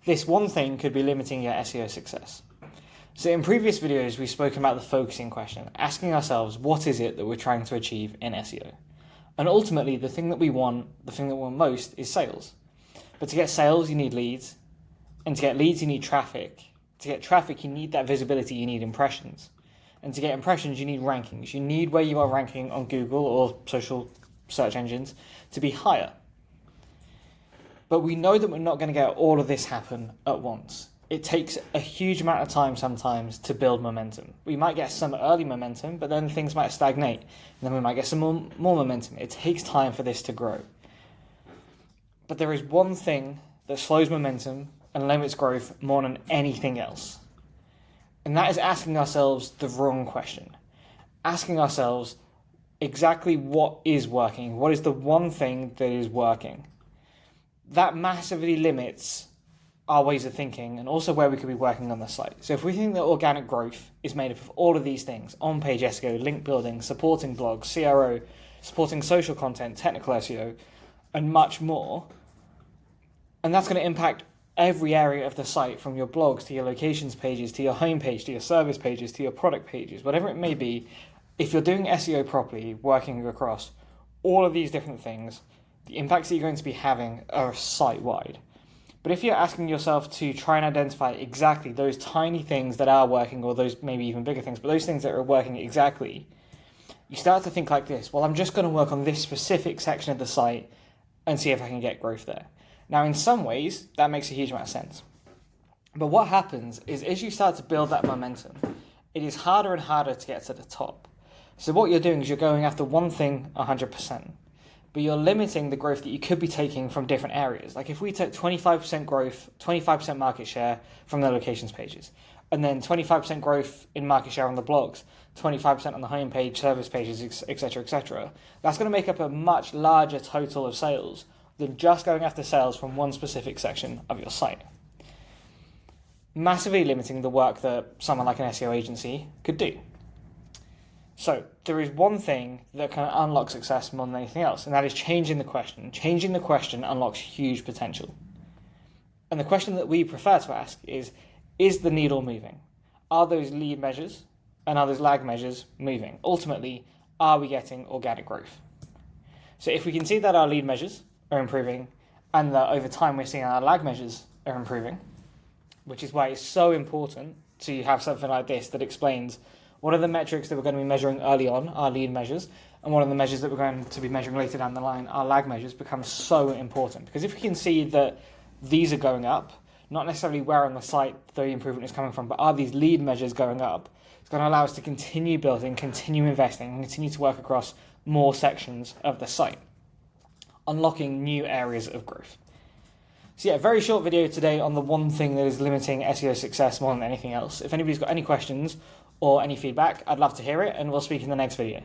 this one thing could be limiting your SEO success. So in previous videos, we've spoken about the focusing question, asking ourselves, what is it that we're trying to achieve in SEO? And ultimately, the thing that we want most is sales. But to get sales, you need leads. And to get leads, you need traffic. To get traffic, you need that visibility, you need impressions. And to get impressions, you need rankings. You need where you are ranking on Google or social search engines to be higher. But we know that we're not going to get all of this happen at once. It takes a huge amount of time sometimes to build momentum. We might get some early momentum, but then things might stagnate. And then we might get some more momentum. It takes time for this to grow. But there is one thing that slows momentum and limits growth more than anything else. And that is asking ourselves the wrong question. Asking ourselves exactly what is working. What is the one thing that is working? That massively limits our ways of thinking and also where we could be working on the site. So if we think that organic growth is made up of all of these things, on-page SEO, link building, supporting blogs, CRO, supporting social content, technical SEO, and much more, and that's going to impact every area of the site, from your blogs to your locations pages, to your homepage, to your service pages, to your product pages, whatever it may be. If you're doing SEO properly, working across all of these different things, the impacts that you're going to be having are site-wide. But if you're asking yourself to try and identify exactly those tiny things that are working, or those maybe even bigger things, but those things that are working exactly, you start to think like this: well, I'm just going to work on this specific section of the site and see if I can get growth there. Now, in some ways, that makes a huge amount of sense. But what happens is, as you start to build that momentum, it is harder and harder to get to the top. So what you're doing is you're going after one thing 100%. But you're limiting the growth that you could be taking from different areas. Like if we took 25% growth, 25% market share from the locations pages, and then 25% growth in market share on the blogs, 25% on the homepage, service pages, etc., that's going to make up a much larger total of sales than just going after sales from one specific section of your site. Massively limiting the work that someone like an SEO agency could do. So there is one thing that can unlock success more than anything else, and that is changing the question. Changing the question unlocks huge potential. And the question that we prefer to ask is the needle moving? Are those lead measures and are those lag measures moving? Ultimately, are we getting organic growth? So if we can see that our lead measures are improving and that over time we're seeing our lag measures are improving, which is why it's so important to have something like this that explains what are the metrics that we're going to be measuring early on, our lead measures, and what are the measures that we're going to be measuring later down the line, our lag measures, become so important. Because if we can see that these are going up, not necessarily where on the site the improvement is coming from, but are these lead measures going up, it's going to allow us to continue building, continue investing, and continue to work across more sections of the site, unlocking new areas of growth. So yeah, very short video today on the one thing that is limiting SEO success more than anything else. If anybody's got any questions or any feedback, I'd love to hear it, and we'll speak in the next video.